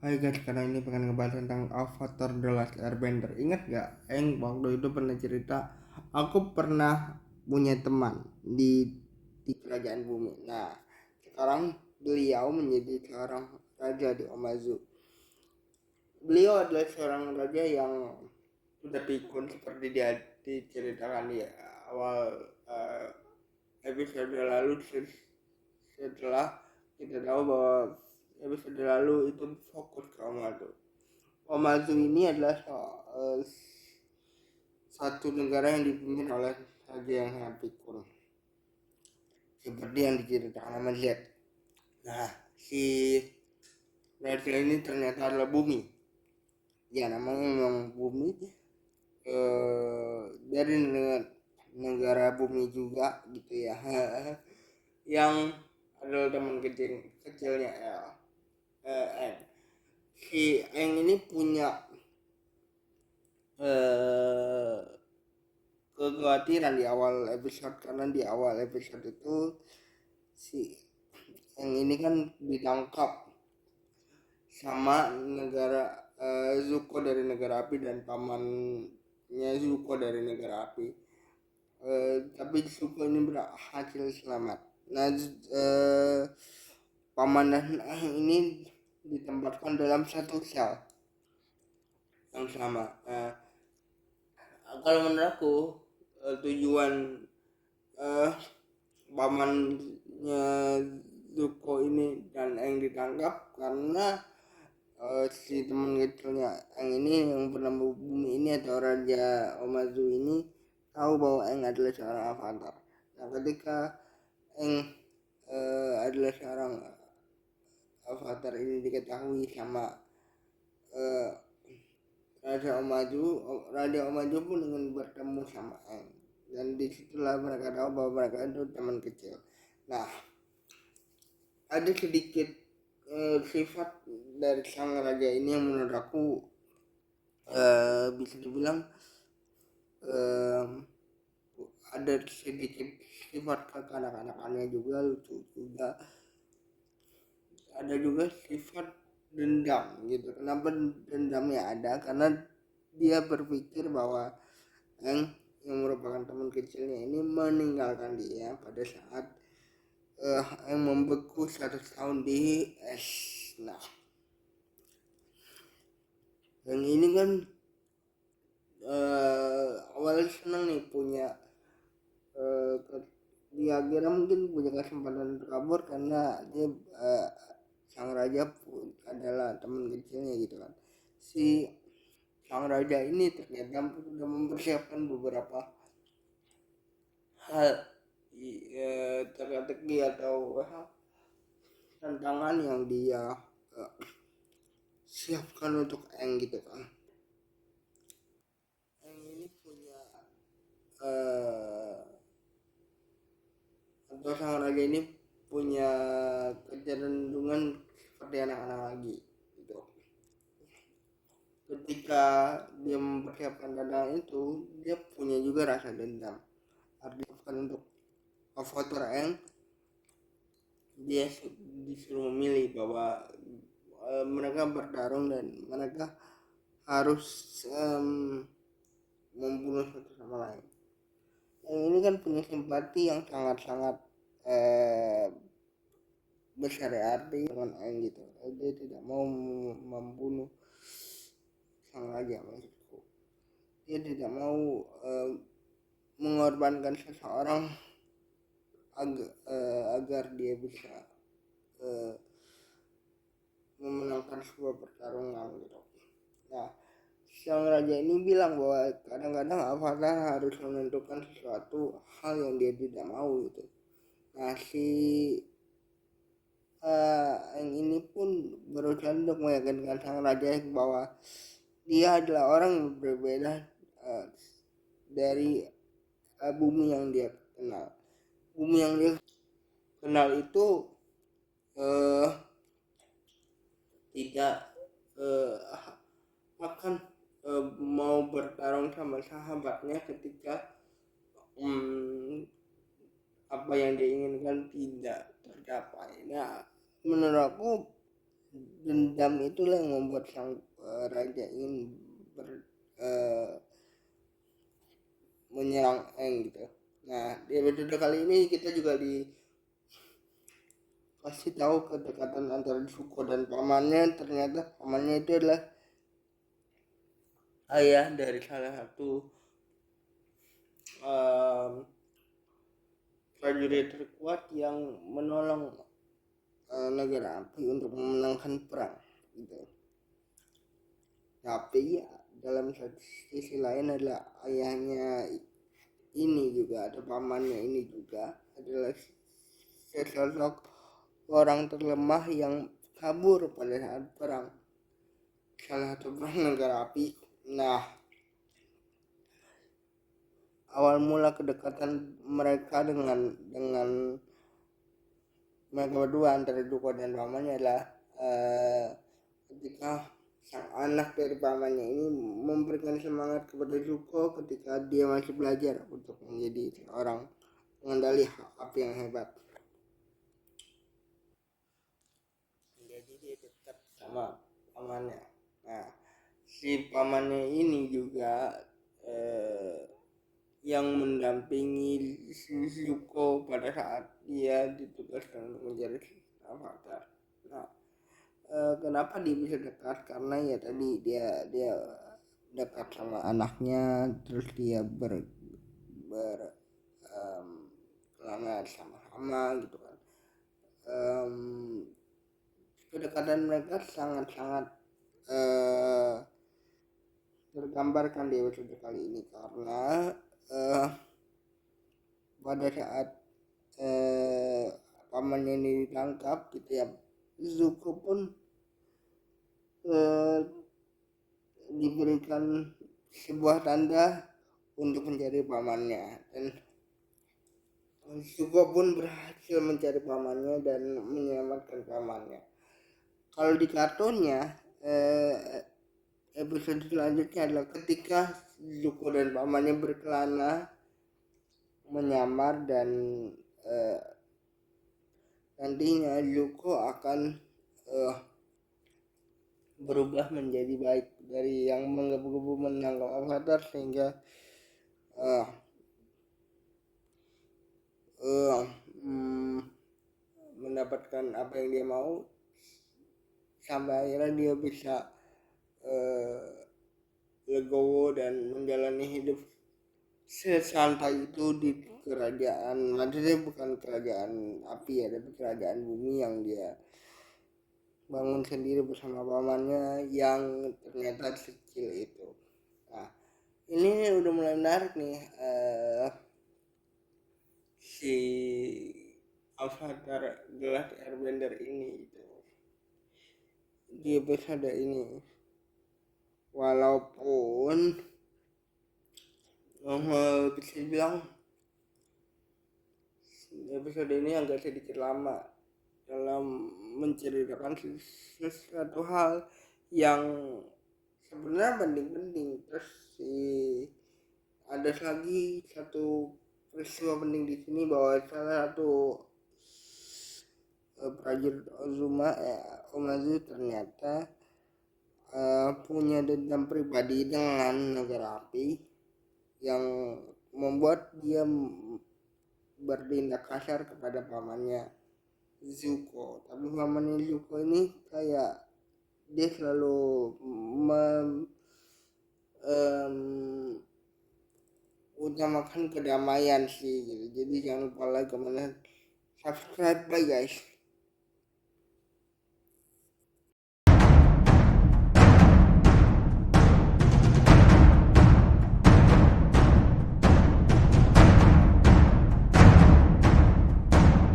Hai guys, sekarang ini pengen ngebahas tentang Avatar The Last Airbender. Ingat gak, waktu itu pernah cerita, aku pernah punya teman di kerajaan bumi. Nah, sekarang beliau menjadi seorang raja di Omazu. Beliau adalah seorang raja yang sudah pikun seperti dia diceritakan di awal eh, episode lalu, setelah kita tahu bahwa episode lalu itu fokus ke Omazu. Omazu ini adalah satu negara yang dipimpin oleh raja yang sangat pikun, seperti yang diceritakan sama Z. Nah, si raja ini ternyata adalah bumi. Ya, namanya memang bumi. Dari negara bumi juga gitu ya. Yang adalah teman kecilnya ya. Eng. Si Eng ini punya eh, kekhawatiran di awal episode, karena di awal episode itu si yang ini kan ditangkap sama negara Zuko dari negara api dan pamannya Zuko dari negara api. Tapi Zuko ini berhasil selamat. Nah, paman dan ini ditempatkan dalam satu sel yang sama. Kalau menurut aku tujuan eh, pamannya Zuko ini dan Eng ditangkap karena si teman kecilnya Eng ini yang pernah bumi ini atau Raja Omazu ini tahu bahwa Eng adalah seorang avatar. Nah, ketika Eng adalah seorang avatar ini diketahui sama eh, Raja Omazu pun ingin bertemu sama Eng, dan disitulah mereka tahu bahwa mereka itu teman kecil. Nah, ada sedikit sifat dari sang raja ini yang menurut aku bisa dibilang eh, ada sedikit sifat kekanak-kanakannya juga, lucu juga. Ada juga sifat dendam gitu. Kenapa dendamnya ada? Karena dia berpikir bahwa Eng yang merupakan teman kecilnya ini meninggalkan dia pada saat yang membeku 100 tahun di es. Nah, yang ini kan awalnya senang nih punya uh, dia kira mungkin punya kesempatan untuk kabur karena dia sang raja adalah teman kecilnya gitu kan. Si sang raja ini ternyata sudah mempersiapkan beberapa hal teka-teki atau tantangan yang dia uh, siapkan untuk Eng gitu kan. Eng ini punya uh, atau sang raja ini punya kecenderungan seperti anak-anak lagi gitu. Ketika dia mempersiapkan tantangan itu, dia punya juga rasa dendam. Artinya untuk avatar Eng, dia disuruh memilih bahwa mereka bertarung dan mereka harus membunuh satu sama lain. Yang ini kan punya simpati yang sangat-sangat besar ya, arti dengan Eng gitu. Dia tidak mau membunuh sang raja, maksudku. Dia tidak mau mengorbankan seseorang agar dia bisa memenangkan sebuah pertarungan gitu. Nah, sang raja ini bilang bahwa kadang-kadang avatar harus menentukan sesuatu hal yang dia tidak mau gitu. Nah, si yang ini pun berusaha untuk meyakinkan sang raja bahwa dia adalah orang yang berbeda dari bumi yang dia kenal. Bumi yang dia kenal itu uh, tidak akan mau bertarung sama sahabatnya ketika apa yang dia inginkan tidak tercapai. Nah, menurut aku dendam itulah yang membuat sang raja ingin menyerang Aang gitu. Nah di episode kali ini kita juga dikasih tahu kedekatan antara Zuko dan pamannya. Ternyata pamannya itu adalah ayah dari salah satu prajurit terkuat yang menolong negara api untuk memenangkan perang gitu. Tapi ya dalam sisi lain adalah ayahnya ini juga, ada pamannya ini juga adalah sesosok orang terlemah yang kabur pada saat perang, salah satu perang negara api. Nah awal mula kedekatan mereka dengan mereka berdua antara Zuko dan pamannya adalah ketika sang anak dari pamannya ini memberikan semangat kepada Zuko ketika dia masih belajar untuk menjadi seorang pengendali api yang hebat. Jadi dia dekat sama pamannya. Nah si pamannya ini juga yang mendampingi Zuko pada saat dia ditugaskan untuk mencari avatar. Nah kenapa dia bisa dekat, karena ya tadi dia dekat sama anaknya, terus dia ber lama sama-sama gitu kan. Kedekatan mereka sangat-sangat tergambarkan di episode kali ini karena pada saat pamannya ini ditangkap gitu ya, Zuko pun diberikan sebuah tanda untuk mencari pamannya, dan Zuko pun berhasil mencari pamannya dan menyelamatkan pamannya. Kalau di kartunnya episode selanjutnya adalah ketika Zuko dan pamannya berkelana menyamar, dan nantinya Zuko akan berubah menjadi baik dari yang menggebu-gebu menangkap avatar sehingga mendapatkan apa yang dia mau, sampai akhirnya dia bisa legowo dan menjalani hidup sesantai itu di kerajaan, maksudnya bukan kerajaan api ya, tapi kerajaan bumi yang dia bangun sendiri bersama pamannya yang ternyata kecil itu. Nah ini udah mulai menarik nih si Avatar The Last Airbender ini gitu. Di episode ini walaupun bisa dibilang episode ini agak sedikit lama dalam menceritakan sesuatu hal yang sebenarnya penting-penting. Terus ada lagi satu peristiwa penting di sini bahwa salah satu prajurit Omazu ternyata punya dendam pribadi dengan negara api yang membuat dia bertindak kasar kepada pamannya Zuko. Tapi pamannya Zuko ini kayak dia selalu utamakan kedamaian sih gitu. Jadi jangan lupa like, comment, subscribe, bye guys.